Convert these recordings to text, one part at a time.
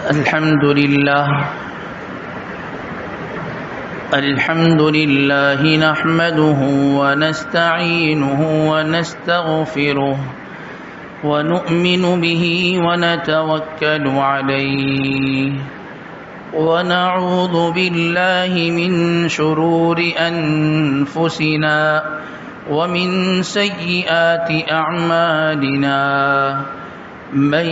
الحمد لله نحمده ونستعينه ونستغفره ونؤمن به ونتوكل عليه ونعوذ بالله من شرور أنفسنا ومن سيئات أعمالنا من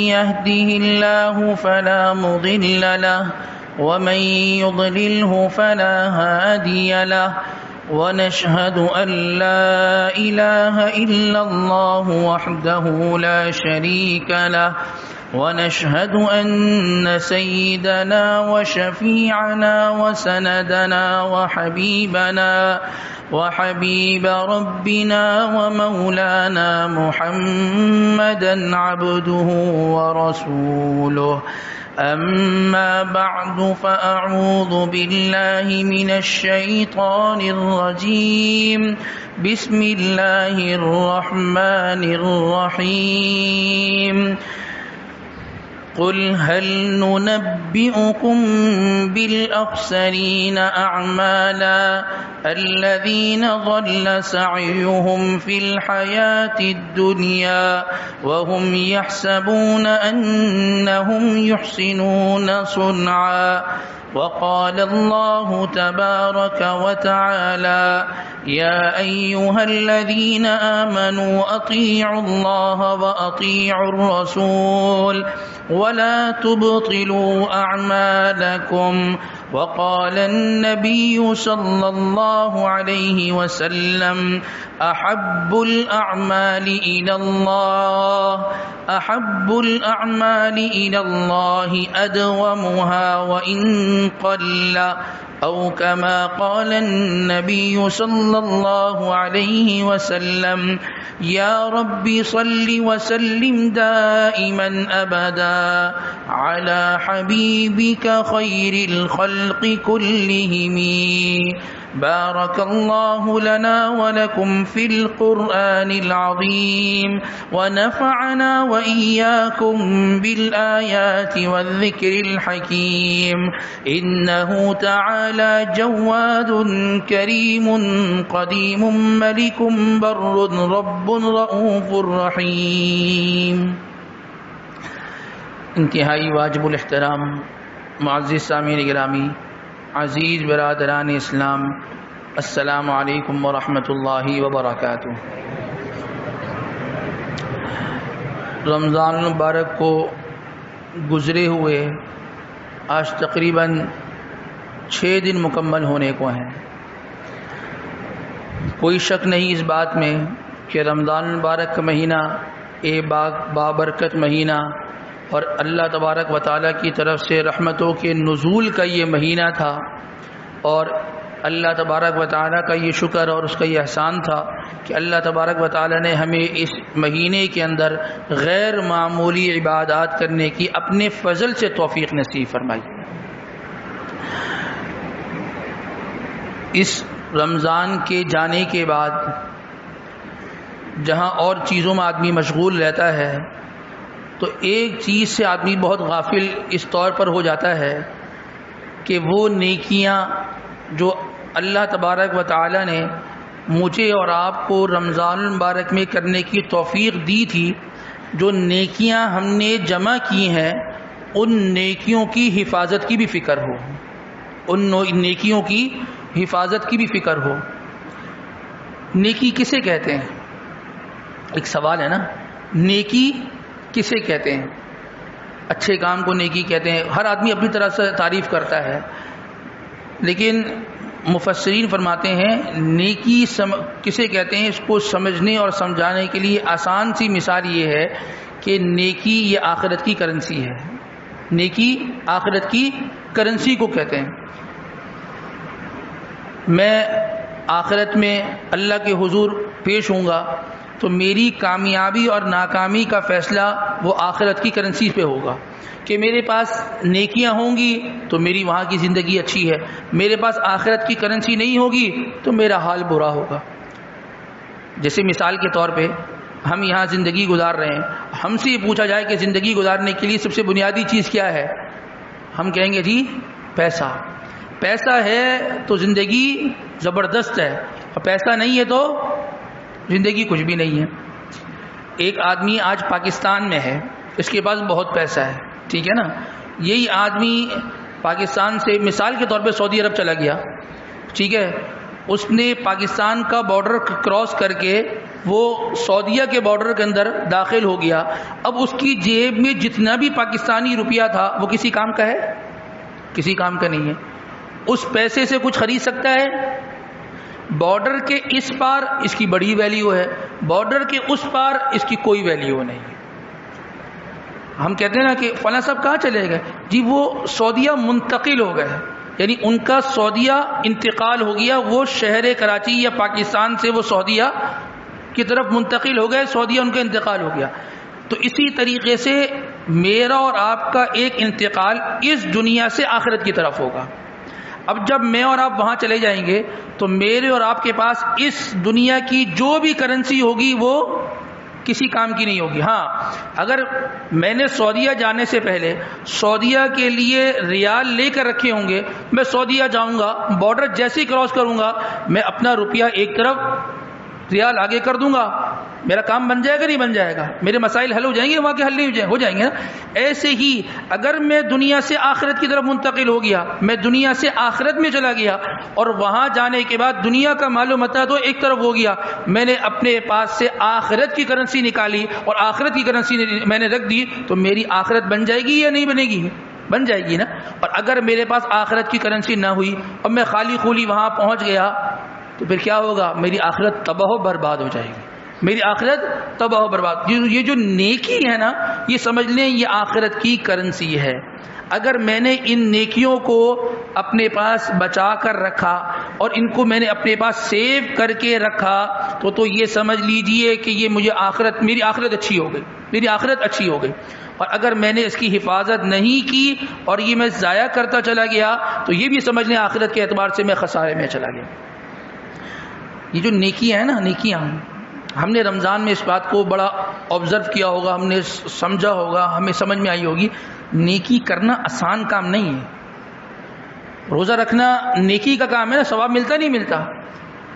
يهده الله فلا مضل له ومن يضلله فلا هادي له ونشهد أن لا إله إلا الله وحده لا شريك له ونشهد أن سيدنا وشفيعنا وسندنا وحبيب ربنا ومولانا محمدا عبده ورسوله. أما بعد فأعوذ بالله من الشيطان الرجيم. بسم الله الرحمن الرحيم. قل هل ننبئكم بالأخسرين أعمالا الذين ضل سعيهم في الحياة الدنيا وهم يحسبون أنهم يحسنون صنعا. وقال الله تبارك وتعالى يا أيها الذين آمنوا أطيعوا الله وأطيعوا الرسول ولا تبطلوا أعمالكم. وقال النبي صلى الله عليه وسلم أحب الأعمال إلى الله أدومها وإن قل، أو كما قال النبي صلى الله عليه وسلم يا رب صل وسلم دائما أبدا على حبيبك خير الخلق كلهم. بارك الله لنا ولكم في القرآن العظيم ونفعنا وإياكم بالآيات والذكر الحكيم. إنه تعالى جواد كريم قديم ملك بر رب رؤوف رحيم. انتہائی واجب الاحترام معزز سامعین گرامی، عزیز برادران اسلام، السلام علیکم ورحمۃ اللہ وبرکاتہ. رمضان المبارک کو گزرے ہوئے آج تقریباً 6 دن مکمل ہونے کو ہیں. کوئی شک نہیں اس بات میں کہ رمضان المبارک کا مہینہ بابرکت مہینہ اور اللہ تبارک و تعالیٰ کی طرف سے رحمتوں کے نزول کا یہ مہینہ تھا، اور اللہ تبارک و تعالیٰ کا یہ شکر اور اس کا یہ احسان تھا کہ اللہ تبارک و تعالیٰ نے ہمیں اس مہینے کے اندر غیر معمولی عبادات کرنے کی اپنے فضل سے توفیق نصیب فرمائی. اس رمضان کے جانے کے بعد جہاں اور چیزوں میں آدمی مشغول رہتا ہے تو ایک چیز سے آدمی بہت غافل اس طور پر ہو جاتا ہے کہ وہ نیکیاں جو اللہ تبارک و تعالی نے مجھے اور آپ کو رمضان المبارک میں کرنے کی توفیق دی تھی، جو نیکیاں ہم نے جمع کی ہیں ان نیکیوں کی حفاظت کی بھی فکر ہو، ان نیکیوں کی حفاظت کی بھی فکر ہو. نیکی کسے کہتے ہیں؟ ایک سوال ہے نا، نیکی کسے کہتے ہیں؟ اچھے کام کو نیکی کہتے ہیں. ہر آدمی اپنی طرح سے تعریف کرتا ہے، لیکن مفسرین فرماتے ہیں نیکی کسے کہتے ہیں. اس کو سمجھنے اور سمجھانے کے لیے آسان سی مثال یہ ہے کہ نیکی یہ آخرت کی کرنسی ہے. نیکی آخرت کی کرنسی کو کہتے ہیں. میں آخرت میں اللہ کے حضور پیش ہوں گا تو میری کامیابی اور ناکامی کا فیصلہ وہ آخرت کی کرنسی پہ ہوگا کہ میرے پاس نیکیاں ہوں گی تو میری وہاں کی زندگی اچھی ہے، میرے پاس آخرت کی کرنسی نہیں ہوگی تو میرا حال برا ہوگا. جیسے مثال کے طور پہ ہم یہاں زندگی گزار رہے ہیں، ہم سے یہ پوچھا جائے کہ زندگی گزارنے کے لیے سب سے بنیادی چیز کیا ہے، ہم کہیں گے جی پیسہ. پیسہ ہے تو زندگی زبردست ہے، اور پیسہ نہیں ہے تو زندگی کچھ بھی نہیں ہے. ایک آدمی آج پاکستان میں ہے، اس کے پاس بہت پیسہ ہے، ٹھیک ہے نا. یہی آدمی پاکستان سے مثال کے طور پہ سعودی عرب چلا گیا، ٹھیک ہے. اس نے پاکستان کا بارڈر کراس کر کے وہ سعودیہ کے بارڈر کے اندر داخل ہو گیا. اب اس کی جیب میں جتنا بھی پاکستانی روپیہ تھا وہ کسی کام کا ہے؟ کسی کام کا نہیں ہے. اس پیسے سے کچھ خرید سکتا ہے؟ بارڈر کے اس پار اس کی بڑی ویلیو ہے، بارڈر کے اس پار اس کی کوئی ویلیو نہیں ہے. ہم کہتے ہیں نا کہ فلاں صاحب کہاں چلے گئے، جی وہ سعودیہ منتقل ہو گئے، یعنی ان کا سعودیہ انتقال ہو گیا، وہ شہر کراچی یا پاکستان سے وہ سعودیہ کی طرف منتقل ہو گئے، سعودیہ ان کا انتقال ہو گیا. تو اسی طریقے سے میرا اور آپ کا ایک انتقال اس دنیا سے آخرت کی طرف ہوگا. اب جب میں اور آپ وہاں چلے جائیں گے تو میرے اور آپ کے پاس اس دنیا کی جو بھی کرنسی ہوگی وہ کسی کام کی نہیں ہوگی. ہاں اگر میں نے سعودیہ جانے سے پہلے سعودیہ کے لیے ریال لے کر رکھے ہوں گے، میں سعودیہ جاؤں گا، بارڈر جیسے ہی کراس کروں گا میں اپنا روپیہ ایک طرف ریال آگے کر دوں گا، میرا کام بن جائے گا نہیں بن جائے گا، میرے مسائل حل ہو جائیں گے، وہاں کے حل نہیں ہو جائیں گے نا. ایسے ہی اگر میں دنیا سے آخرت کی طرف منتقل ہو گیا، میں دنیا سے آخرت میں چلا گیا اور وہاں جانے کے بعد دنیا کا مال و متاع تو ایک طرف ہو گیا، میں نے اپنے پاس سے آخرت کی کرنسی نکالی اور آخرت کی کرنسی میں نے رکھ دی، تو میری آخرت بن جائے گی یا نہیں بنے گی؟ بن جائے گی نا. اور اگر میرے پاس آخرت کی کرنسی نہ ہوئی اور میں خالی خولی وہاں پہنچ گیا تو پھر کیا ہوگا؟ میری آخرت تباہ و برباد ہو جائے گی، میری آخرت تباہ و برباد. یہ جو نیکی ہے نا، یہ سمجھ لیں یہ آخرت کی کرنسی ہے. اگر میں نے ان نیکیوں کو اپنے پاس بچا کر رکھا اور ان کو میں نے اپنے پاس سیو کر کے رکھا تو یہ سمجھ لیجئے کہ یہ مجھے میری آخرت اچھی ہو گئی، میری آخرت اچھی ہو گئی. اور اگر میں نے اس کی حفاظت نہیں کی اور یہ میں ضائع کرتا چلا گیا تو یہ بھی سمجھ لیں آخرت کے اعتبار سے میں خسارے میں چلا گیا. یہ جو نیکیاں ہیں نا، نیکیاں ہم نے رمضان میں اس بات کو بڑا آبزرو کیا ہوگا، ہم نے سمجھا ہوگا، ہمیں سمجھ میں آئی ہوگی. نیکی کرنا آسان کام نہیں ہے. روزہ رکھنا نیکی کا کام ہے نا، ثواب ملتا نہیں ملتا.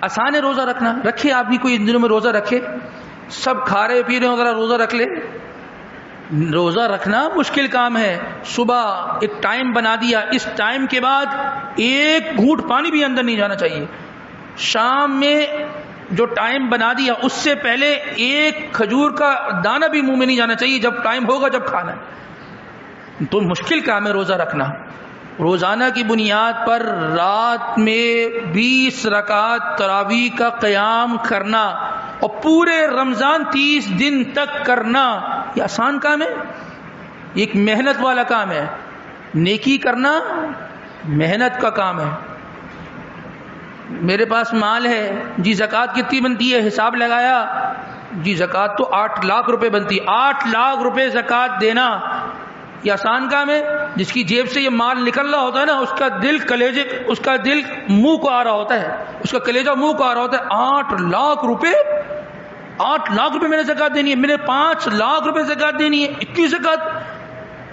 آسان ہے روزہ رکھنا. رکھے آپ بھی کوئی ان دنوں میں روزہ رکھے، سب کھا رہے پی رہے ہو، ذرا روزہ رکھ لے. روزہ رکھنا مشکل کام ہے. صبح ایک ٹائم بنا دیا، اس ٹائم کے بعد ایک گھونٹ پانی بھی اندر نہیں جانا چاہیے. شام میں جو ٹائم بنا دیا اس سے پہلے ایک کھجور کا دانہ بھی منہ میں نہیں جانا چاہیے جب ٹائم ہوگا جب کھانا ہے. تو مشکل کام ہے روزہ رکھنا. روزانہ کی بنیاد پر رات میں 20 رکعت تراویح کا قیام کرنا اور پورے رمضان 30 دن تک کرنا، یہ آسان کام ہے؟ یہ ایک محنت والا کام ہے. نیکی کرنا محنت کا کام ہے. میرے پاس مال ہے، جی زکوٰۃ کتنی بنتی ہے؟ حساب لگایا، جی زکوٰۃ تو 8 لاکھ روپے بنتی ہے. 8 لاکھ روپے زکوٰۃ دینا یہ آسان کام ہے؟ جس کی جیب سے یہ مال نکل رہا ہوتا ہے نا، اس کا دل منہ کو آ رہا ہوتا ہے، اس کا کلیجہ منہ کو آ رہا ہوتا ہے. 8 لاکھ روپے، 8 لاکھ روپے میں نے زکوٰۃ دینی ہے، میں نے 5 لاکھ روپے زکوٰۃ دینی ہے، اتنی زکوٰۃ.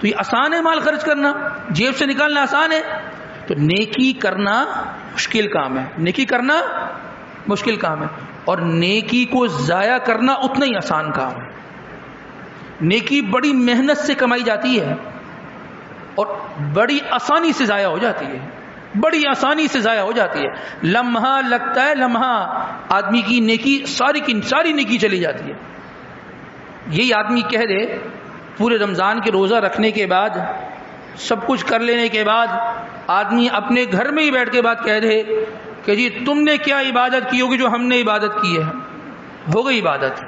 تو یہ آسان ہے مال خرچ کرنا، جیب سے نکالنا آسان ہے؟ تو نیکی کرنا مشکل کام ہے. نیکی کرنا مشکل کام ہے اور نیکی کو ضائع کرنا اتنا ہی آسان کام ہے. نیکی بڑی محنت سے کمائی جاتی ہے اور بڑی آسانی سے ضائع ہو جاتی ہے، بڑی آسانی سے ضائع ہو جاتی ہے. لمحہ لگتا ہے، لمحہ آدمی کی نیکی ساری کی ساری نیکی چلی جاتی ہے. یہی آدمی کہہ دے پورے رمضان کے روزہ رکھنے کے بعد، سب کچھ کر لینے کے بعد، آدمی اپنے گھر میں ہی بیٹھ کے بات کہہ دے کہ جی تم نے کیا عبادت کی ہوگی جو ہم نے عبادت کی ہے. ہو گئی عبادت،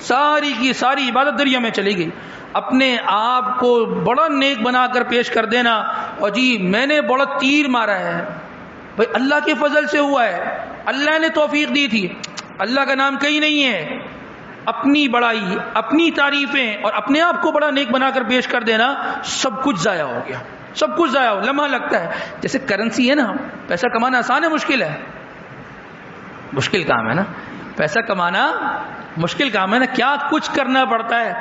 ساری کی ساری عبادت دریا میں چلی گئی. اپنے آپ کو بڑا نیک بنا کر پیش کر دینا اور جی میں نے بڑا تیر مارا ہے. بھائی اللہ کے فضل سے ہوا ہے، اللہ نے توفیق دی تھی، اللہ کا نام کہیں نہیں ہے. اپنی بڑائی، اپنی تعریفیں اور اپنے آپ کو بڑا نیک بنا کر پیش کر دینا، سب کچھ ضائع ہو گیا، سب کچھ ضائع ہو. لمحہ لگتا ہے. جیسے کرنسی ہے نا، پیسہ کمانا آسان ہے مشکل ہے؟ مشکل کام ہے نا. پیسہ کمانا مشکل کام ہے نا, کیا کچھ کرنا پڑتا ہے.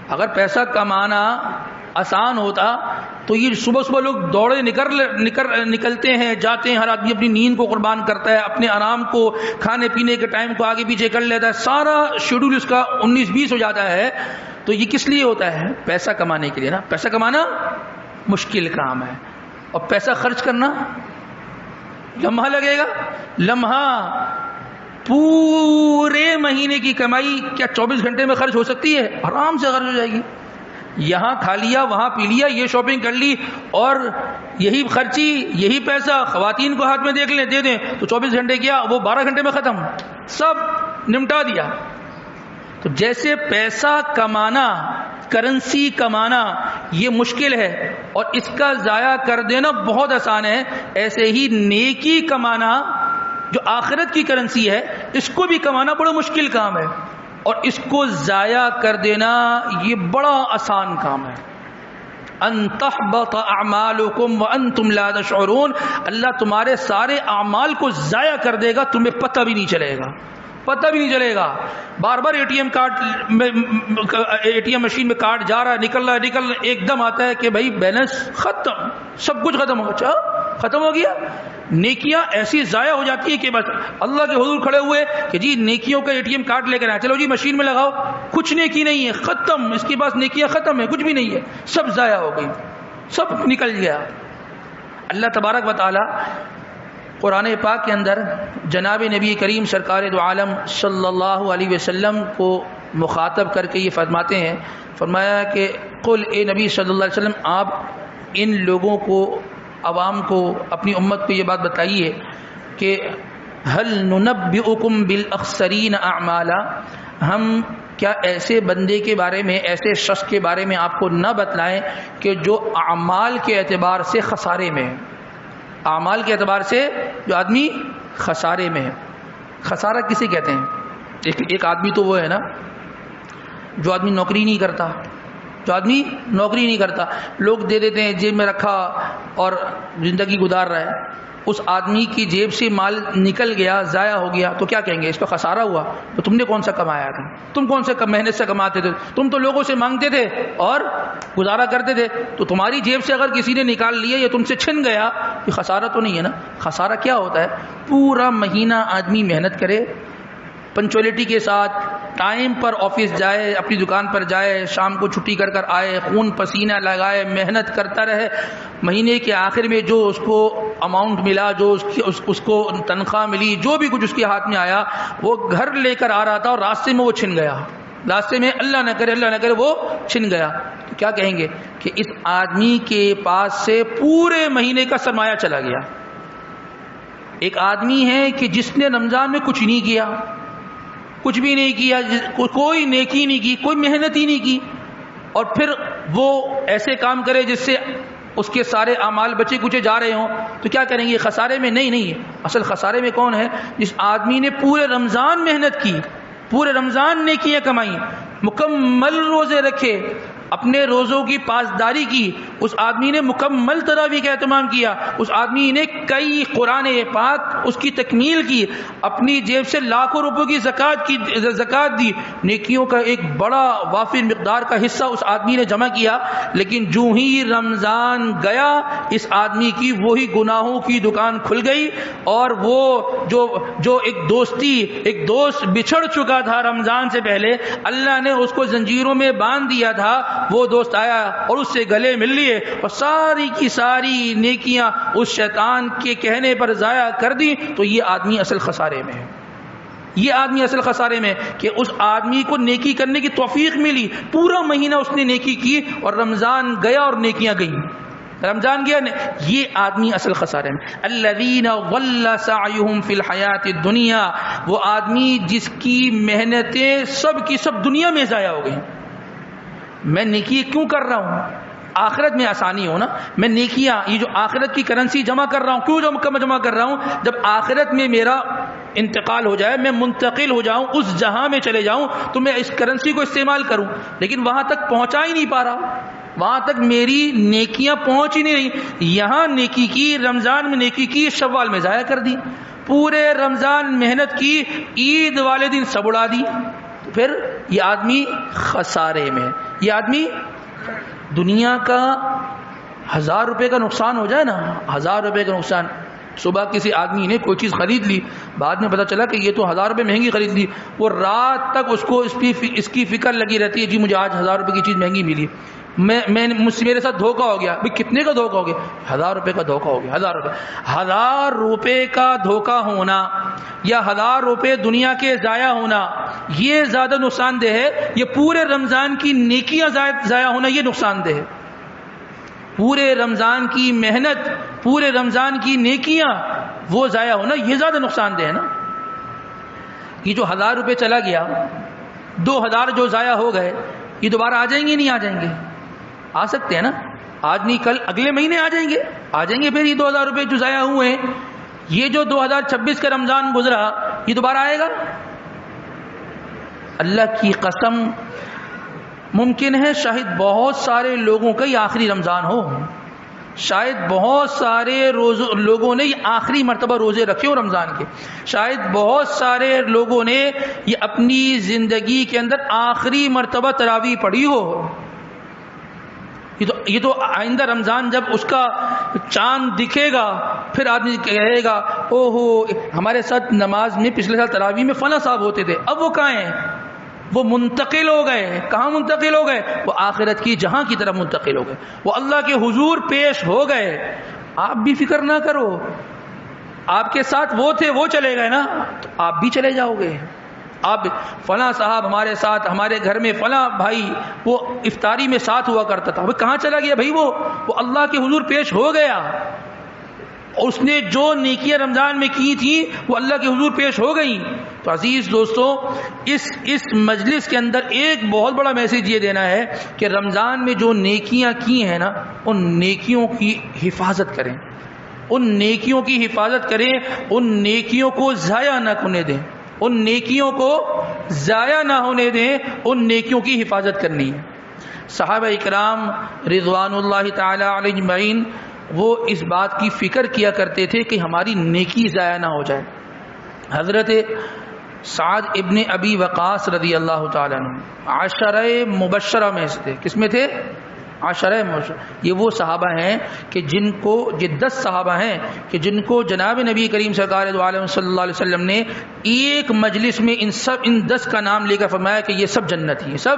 اگر پیسہ کمانا آسان ہوتا تو یہ صبح صبح لوگ دوڑے نکلتے ہیں, جاتے ہیں, ہر آدمی اپنی نیند کو قربان کرتا ہے, اپنے آرام کو, کھانے پینے کے ٹائم کو آگے پیچھے کر لیتا ہے, سارا شیڈول اس کا 19-20 ہو جاتا ہے. تو یہ کس لیے ہوتا ہے؟ پیسہ کمانے کے لیے نا. پیسہ کمانا مشکل کام ہے, اور پیسہ خرچ کرنا لمحہ لگے گا. لمحہ پورے مہینے کی کمائی کیا 24 گھنٹے میں خرچ ہو سکتی ہے؟ آرام سے خرچ ہو جائے گی. یہاں کھا لیا, وہاں پی لیا, یہ شاپنگ کر لی, اور یہی خرچی, یہی پیسہ خواتین کو ہاتھ میں دیکھ لیں, دے دیں تو 24 گھنٹے کیا, وہ 12 گھنٹے میں ختم, سب نمٹا دیا. تو جیسے پیسہ کمانا, کرنسی کمانا یہ مشکل ہے اور اس کا ضائع کر دینا بہت آسان ہے, ایسے ہی نیکی کمانا جو آخرت کی کرنسی ہے اس کو بھی کمانا بڑا مشکل کام ہے, اور اس کو ضائع کر دینا یہ بڑا آسان کام ہے. ان تحبط اعمالکم وانتم لا تشعرون, اللہ تمہارے سارے اعمال کو ضائع کر دے گا, تمہیں پتہ بھی نہیں چلے گا, پتہ بھی نہیں چلے گا. بار بار اے ٹی ایم مشین میں کارڈ جا رہا ہے, نکل رہا ہے, ایک دم آتا ہے کہ بھائی بیلنس ختم, سب کچھ ختم ہو گیا. ختم ہو گیا. نیکیاں ایسی ضائع ہو جاتی ہیں کہ بس اللہ کے حضور کھڑے ہوئے کہ جی نیکیوں کا اے ٹی ایم کارڈ لے کر آئے, چلو جی مشین میں لگاؤ, کچھ نیکی نہیں ہے, ختم, اس کے پاس نیکیاں ختم ہے, کچھ بھی نہیں ہے, سب ضائع ہو گئی, سب نکل گیا. اللہ تبارک و تعالی قرآن پاک کے اندر جناب نبی کریم سرکار دو عالم صلی اللہ علیہ وسلم کو مخاطب کر کے یہ فرماتے ہیں, فرمایا کہ قل, اے نبی صلی اللہ علیہ وسلم آپ ان لوگوں کو, عوام کو, اپنی امت کو یہ بات بتائیے کہ هل ننبئکم بالاخسرین اعمالا, ہم کیا ایسے بندے کے بارے میں, ایسے شخص کے بارے میں آپ کو نہ بتلائیں کہ جو اعمال کے اعتبار سے خسارے میں ہے. اعمال کے اعتبار سے جو آدمی خسارے میں ہے. خسارہ کسے کہتے ہیں؟ ایک آدمی تو وہ ہے نا جو آدمی نوکری نہیں کرتا, جو آدمی نوکری نہیں کرتا, لوگ دے دیتے ہیں, جیب میں رکھا اور زندگی گزار رہا ہے. اس آدمی کی جیب سے مال نکل گیا, ضائع ہو گیا, تو کیا کہیں گے؟ اس کا خسارہ ہوا. تو تم نے کون سا کمایا تھا؟ تم کون سے محنت سے کماتے تھے؟ تم تو لوگوں سے مانگتے تھے اور گزارا کرتے تھے. تو تمہاری جیب سے اگر کسی نے نکال لیا یا تم سے چھن گیا, یہ خسارہ تو نہیں ہے نا. خسارہ کیا ہوتا ہے؟ پورا مہینہ آدمی محنت کرے, پنچولیٹی کے ساتھ ٹائم پر آفس جائے, اپنی دکان پر جائے, شام کو چھٹی کر کر آئے, خون پسینہ لگائے, محنت کرتا رہے, مہینے کے آخر میں جو اس کو اماؤنٹ ملا, جو اس کو تنخواہ ملی, جو بھی کچھ اس کے ہاتھ میں آیا, وہ گھر لے کر آ رہا تھا اور راستے میں وہ چھن گیا, راستے میں اللہ نہ کرے وہ چھن گیا. تو کیا کہیں گے کہ اس آدمی کے پاس سے پورے مہینے کا سرمایہ چلا گیا. ایک آدمی ہے کہ جس نے رمضان میں کچھ نہیں کیا, کچھ بھی نہیں کیا, کوئی نیکی نہیں کی, کوئی محنت ہی نہیں کی, اور پھر وہ ایسے کام کرے جس سے اس کے سارے اعمال بچے کچے جا رہے ہوں, تو کیا کریں گے؟ خسارے میں نہیں. اصل خسارے میں کون ہے؟ جس آدمی نے پورے رمضان محنت کی, پورے رمضان نیکیاں کمائی, مکمل روزے رکھے, اپنے روزوں کی پاسداری کی, اس آدمی نے مکمل تراویح کا اہتمام کیا, اس آدمی نے کئی قرآن پاک اس کی تکمیل کی, اپنی جیب سے لاکھوں روپے کی زکوٰۃ دی, نیکیوں کا ایک بڑا وافر مقدار کا حصہ اس آدمی نے جمع کیا. لیکن جو ہی رمضان گیا, اس آدمی کی وہی گناہوں کی دکان کھل گئی, اور وہ جو ایک دوست بچھڑ چکا تھا رمضان سے پہلے, اللہ نے اس کو زنجیروں میں باندھ دیا تھا, وہ دوست آیا اور اس سے گلے مل لیے, اور ساری کی ساری نیکیاں اس شیطان کے کہنے پر ضائع کر دی. تو یہ آدمی اصل خسارے میں ہے. یہ آدمی اصل خسارے میں کہ اس آدمی کو نیکی کرنے کی توفیق ملی, پورا مہینہ اس نے نیکی کی, اور رمضان گیا اور نیکیاں گئیں, رمضان گیا, یہ آدمی اصل خسارے میں. الذین ضل سعیہم فی الحیات الدنیا, وہ آدمی جس کی محنتیں سب کی سب دنیا میں ضائع ہو گئی. میں نیکی کیوں کر رہا ہوں؟ آخرت میں آسانی ہو نا. میں نیکیاں, یہ جو آخرت کی کرنسی جمع کر رہا ہوں, کیوں جمع کر رہا ہوں؟ جب آخرت میں میرا انتقال ہو جائے, میں منتقل ہو جاؤں, اس جہاں میں چلے جاؤں, تو میں اس کرنسی کو استعمال کروں. لیکن وہاں تک پہنچا ہی نہیں پا رہا, وہاں تک میری نیکیاں پہنچ ہی نہیں رہی. یہاں نیکی کی, رمضان میں نیکی کی, شوال میں ضائع کر دی. پورے رمضان محنت کی، عید والے دن سب اڑا دی، تو پھر یہ آدمی خسارے میں. یہ آدمی دنیا کا 1000 روپے کا نقصان ہو جائے نا، 1000 روپے کا نقصان. صبح کسی آدمی نے کوئی چیز خرید لی، بعد میں پتہ چلا کہ یہ تو 1000 روپے مہنگی خرید لی، وہ رات تک اس کو اس کی فکر لگی رہتی ہے، جی مجھے آج 1000 روپے کی چیز مہنگی ملی، میرے ساتھ دھوکہ ہو گیا. بھائی کتنے کا دھوکہ ہو گیا؟ 1000 روپے کا دھوکہ ہو گیا. 1000 روپے، 1000 روپے کا دھوکہ ہونا یا 1000 روپے دنیا کے ضائع ہونا یہ زیادہ نقصان دہ ہے، یہ پورے رمضان کی نیکیاں ضائع ہونا یہ نقصان دہ ہے. پورے رمضان کی محنت، پورے رمضان کی نیکیاں وہ ضائع ہونا یہ زیادہ نقصان دہ ہے نا. یہ جو 1000 روپے چلا گیا، 2000 جو ضائع ہو گئے، یہ دوبارہ آ جائیں گے نہیں آ جائیں گے؟ آ سکتے ہیں نا، آج نہیں کل اگلے مہینے آ جائیں گے. آ جائیں گے پھر یہ 2000 روپے جو ضائع ہوئے ہیں. یہ جو 2026 کا رمضان گزرا یہ دوبارہ آئے گا؟ اللہ کی قسم ممکن ہے شاید بہت سارے لوگوں کا یہ آخری رمضان ہو، شاید بہت سارے لوگوں نے یہ آخری مرتبہ روزے رکھے ہو رمضان کے، شاید بہت سارے لوگوں نے یہ اپنی زندگی کے اندر آخری مرتبہ تراویح پڑھی ہو. یہ تو آئندہ رمضان جب اس کا چاند دکھے گا پھر آدمی کہے گا اوہو ہمارے ساتھ نماز میں پچھلے سال تراویح میں فلاں صاحب ہوتے تھے، اب وہ کہاں ہیں؟ وہ منتقل ہو گئے. کہاں منتقل ہو گئے؟ وہ آخرت کی جہاں کی طرف منتقل ہو گئے، وہ اللہ کے حضور پیش ہو گئے. آپ بھی فکر نہ کرو، آپ کے ساتھ وہ تھے وہ چلے گئے نا، تو آپ بھی چلے جاؤ گے. آپ فلاں صاحب ہمارے ساتھ، ہمارے گھر میں فلاں بھائی وہ افطاری میں ساتھ ہوا کرتا تھا، وہ کہاں چلا گیا بھائی؟ وہ اللہ کے حضور پیش ہو گیا. اس نے جو نیکیاں رمضان میں کی تھی وہ اللہ کے حضور پیش ہو گئیں. تو عزیز دوستو، اس مجلس کے اندر ایک بہت بڑا میسج یہ دینا ہے کہ رمضان میں جو نیکیاں کی ہیں نا، ان نیکیوں کی حفاظت کریں، ان نیکیوں کی حفاظت کریں، ان نیکیوں کو ضائع نہ ہونے دیں، ان نیکیوں کو ضائع نہ ہونے دیں، ان نیکیوں کی حفاظت کرنی ہے. صحابہ اکرام رضوان اللہ تعالی علیہ اجمعین وہ اس بات کی فکر کیا کرتے تھے کہ ہماری نیکی ضائع نہ ہو جائے. حضرت سعد ابن ابی وقاص رضی اللہ تعالیٰ عنہ عشرہ مبشرہ میں سے تھے. کس میں تھے؟ عشرہ مبشرہ. یہ وہ صحابہ ہیں کہ جن کو، یہ 10 صحابہ ہیں کہ جن کو جناب نبی کریم سرکار دو عالم صلی اللہ علیہ وسلم نے ایک مجلس میں ان 10 کا نام لے کر فرمایا کہ یہ سب جنتی ہیں. سب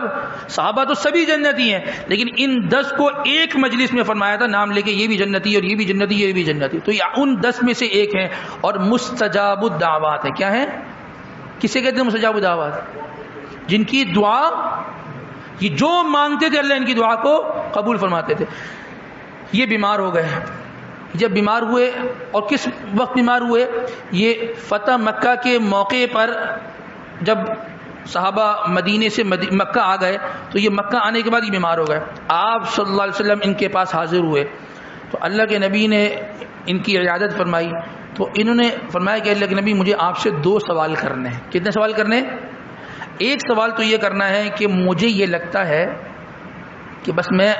صحابہ تو سبھی جنتی ہیں، لیکن ان 10 کو ایک مجلس میں فرمایا تھا نام لے کے، یہ بھی جنتی اور یہ بھی جنتی، یہ بھی جنتی. تو یہ ان 10 میں سے ایک ہیں اور مستجاب الدعوات ہیں. کیا ہیں؟ کسے کہتے ہیں مستجاب الدعوات؟ جن کی دعا، یہ جو مانگتے تھے اللہ ان کی دعا کو قبول فرماتے تھے. یہ بیمار ہو گئے. جب بیمار ہوئے، اور کس وقت بیمار ہوئے؟ یہ فتح مکہ کے موقع پر جب صحابہ مدینے سے مکہ آ گئے تو یہ مکہ آنے کے بعد یہ بیمار ہو گئے. آپ صلی اللہ علیہ وسلم ان کے پاس حاضر ہوئے تو اللہ کے نبی نے ان کی عیادت فرمائی. تو انہوں نے فرمایا کہ اللہ کے نبی مجھے آپ سے 2 سوال کرنے ہیں. کتنے سوال کرنے؟ ایک سوال تو یہ کرنا ہے کہ مجھے یہ لگتا ہے کہ بس میں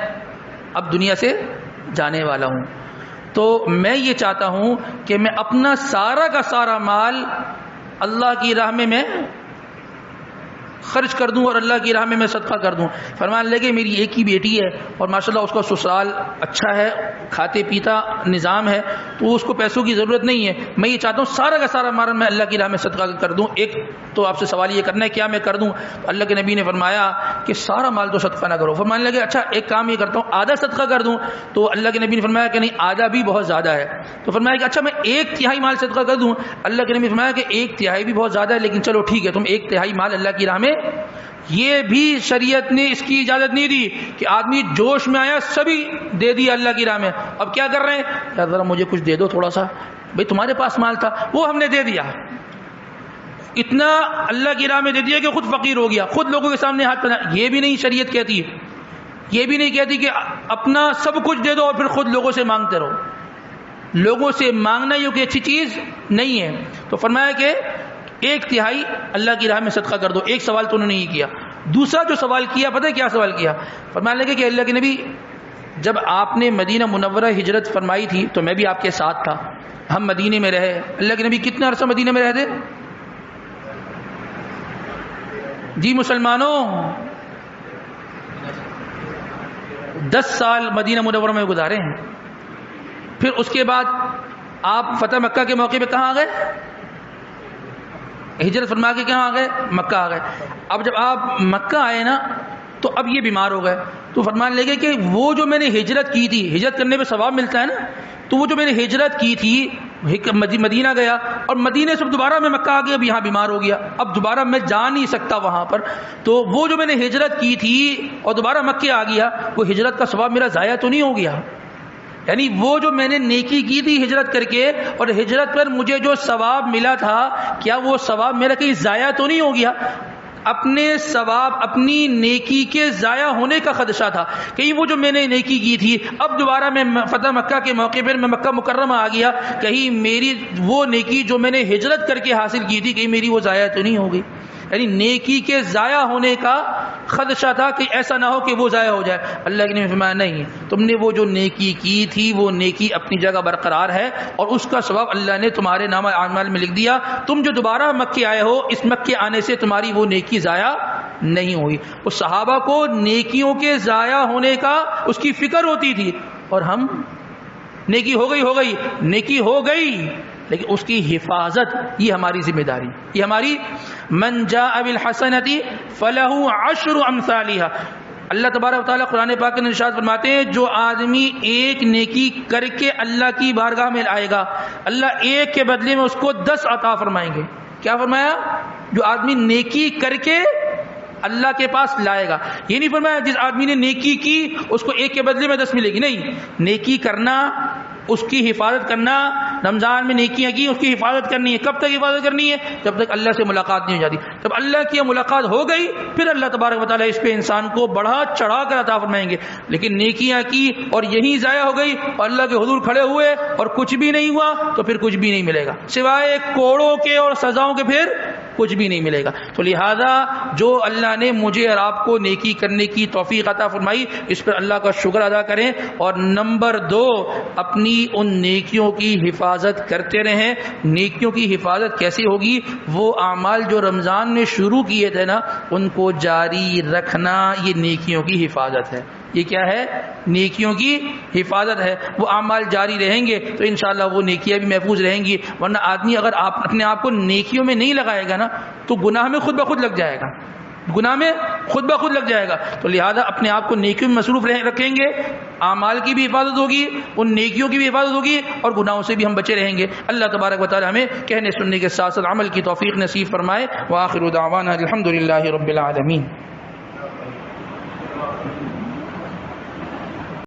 اب دنیا سے جانے والا ہوں، تو میں یہ چاہتا ہوں کہ میں اپنا سارا کا سارا مال اللہ کی راہ میں خرچ کر دوں اور اللہ کی راہ میں صدقہ کر دوں. فرمان لگے میری ایک ہی بیٹی ہے اور ماشاءاللہ اس کا سسرال اچھا ہے، کھاتے پیتا نظام ہے، تو اس کو پیسوں کی ضرورت نہیں ہے. میں یہ چاہتا ہوں سارا کا سارا مال میں اللہ کی راہ میں صدقہ کر دوں. ایک تو آپ سے سوال یہ کرنا ہے کیا میں کر دوں؟ تو اللہ کے نبی نے فرمایا کہ سارا مال تو صدقہ نہ کرو. فرمانے لگے اچھا ایک کام یہ کرتا ہوں آدھا صدقہ کر دوں. تو اللہ کے نبی نے فرمایا کہ نہیں، آدھا بھی بہت زیادہ ہے. تو فرمایا کہ اچھا میں 1/3 مال صدقہ کر دوں. اللہ کے نبی نے فرمایا کہ 1/3 بھی بہت زیادہ ہے، لیکن چلو ٹھیک ہے تم 1/3 مال اللہ کی راہ میں. یہ بھی شریعت نے اس کی اجازت نہیں دی کہ آدمی جوش میں آیا سبھی دے دیا اللہ کی راہ میں. اب کیا کر رہے ہیں؟ یار ذرا مجھے کچھ دے دو تھوڑا سا. بھئی تمہارے پاس مال تھا وہ ہم نے دے دیا، اتنا اللہ کی راہ میں دے دیا کہ خود فقیر ہو گیا، خود لوگوں کے سامنے ہاتھ پھیلا. یہ بھی نہیں شریعت کہتی، یہ بھی نہیں کہتی کہ اپنا سب کچھ دے دو اور پھر خود لوگوں سے مانگتے رہو. لوگوں سے مانگنا یہ کوئی اچھی چیز نہیں ہے. تو فرمایا کہ 1/3 اللہ کی راہ میں صدقہ کر دو. ایک سوال تو انہوں نے یہ کیا. دوسرا جو سوال کیا پتہ ہے کیا سوال کیا؟ فرمانے لگے کہ اللہ کے نبی جب آپ نے مدینہ منورہ ہجرت فرمائی تھی تو میں بھی آپ کے ساتھ تھا، ہم مدینے میں رہے. اللہ کے نبی کتنا عرصہ مدینے میں رہتے؟ جی مسلمانوں 10 سال مدینہ منورہ میں گزارے ہیں. پھر اس کے بعد آپ فتح مکہ کے موقع پہ کہاں آ گئے؟ ہجرت فرما کے کہاں آ گئے؟ مکہ آ گئے. اب جب آپ مکہ آئے نا تو اب یہ بیمار ہو گئے تو فرمان لے گئے کہ وہ جو میں نے ہجرت کی تھی، ہجرت کرنے پہ ثواب ملتا ہے نا، تو وہ جو میں نے ہجرت کی تھی مدینہ گیا اور مدینے سے دوبارہ میں مکہ آ گیا، اب یہاں بیمار ہو گیا، اب دوبارہ میں جا نہیں سکتا وہاں پر، تو وہ جو میں نے ہجرت کی تھی اور دوبارہ مکہ آ گیا، وہ ہجرت کا ثواب میرا ضائع تو نہیں ہو گیا؟ یعنی وہ جو میں نے نیکی کی تھی ہجرت کر کے اور ہجرت پر مجھے جو ثواب ملا تھا، کیا وہ ثواب میرا کہیں ضائع تو نہیں ہو گیا؟ اپنے ثواب، اپنی نیکی کے ضائع ہونے کا خدشہ تھا. کہیں وہ جو میں نے نیکی کی تھی اب دوبارہ میں فتح مکہ کے موقع پر میں مکہ مکرمہ آ گیا، کہیں میری وہ نیکی جو میں نے ہجرت کر کے حاصل کی تھی کہیں میری وہ ضائع تو نہیں ہو گئی؟ یعنی نیکی کے ضائع ہونے کا خدشہ تھا کہ ایسا نہ ہو کہ وہ ضائع ہو جائے. اللہ کے نے فرمایا نہیں، تم نے وہ جو نیکی کی تھی وہ نیکی اپنی جگہ برقرار ہے اور اس کا ثواب اللہ نے تمہارے نامہ اعمال میں لکھ دیا. تم جو دوبارہ مکے آئے ہو، اس مکے آنے سے تمہاری وہ نیکی ضائع نہیں ہوئی. اس صحابہ کو نیکیوں کے ضائع ہونے کا اس کی فکر ہوتی تھی، اور ہم نیکی ہو گئی نیکی ہو گئی لیکن اس کی حفاظت یہ ہماری ذمہ داری، یہ ہماری. من جاء بالحسنۃ فلہ عشر امثالها. اللہ تبارک و تعالیٰ قرآن پاک میں ارشاد فرماتے ہیں جو آدمی ایک نیکی کر کے اللہ کی بارگاہ میں آئے گا، اللہ ایک کے بدلے میں اس کو 10 عطا فرمائیں گے. کیا فرمایا؟ جو آدمی نیکی کر کے اللہ کے پاس لائے گا. یہ نہیں فرمایا جس آدمی نے نیکی کی اس کو ایک کے بدلے میں 10 ملے گی. نہیں، نیکی کرنا، اس کی حفاظت کرنا. رمضان میں نیکیاں کی، اس کی حفاظت کرنی ہے. کب تک حفاظت کرنی ہے؟ جب تک اللہ سے ملاقات نہیں ہو جاتی. جب اللہ کی ملاقات ہو گئی پھر اللہ تبارک و تعالیٰ اس پہ انسان کو بڑھا چڑھا کر عطا فرمائیں گے. لیکن نیکیاں کی اور یہی ضائع ہو گئی اور اللہ کے حضور کھڑے ہوئے اور کچھ بھی نہیں ہوا تو پھر کچھ بھی نہیں ملے گا سوائے کوڑوں کے اور سزاؤں کے، پھر کچھ بھی نہیں ملے گا. تو لہذا جو اللہ نے مجھے اور آپ کو نیکی کرنے کی توفیق عطا فرمائی اس پر اللہ کا شکر ادا کریں. اور نمبر 2، اپنی ان نیکیوں کی حفاظت کرتے رہیں. نیکیوں کی حفاظت کیسی ہوگی؟ وہ اعمال جو رمضان میں شروع کیے تھے نا ان کو جاری رکھنا، یہ نیکیوں کی حفاظت ہے. یہ کیا ہے؟ نیکیوں کی حفاظت ہے. وہ اعمال جاری رہیں گے تو انشاءاللہ وہ نیکیاں بھی محفوظ رہیں گی. ورنہ آدمی اگر اپنے آپ کو نیکیوں میں نہیں لگائے گا نا تو گناہ میں خود بخود لگ جائے گا، گناہ میں خود بخود لگ جائے گا. تو لہذا اپنے آپ کو نیکیوں میں مصروف رکھیں گے، اعمال کی بھی حفاظت ہوگی، ان نیکیوں کی بھی حفاظت ہوگی اور گناہوں سے بھی ہم بچے رہیں گے. اللہ تبارک و تعالی ہمیں کہنے سننے کے ساتھ ساتھ عمل کی توفیق نصیب فرمائے. وآخر دعوانا الحمدللہ رب العالمین.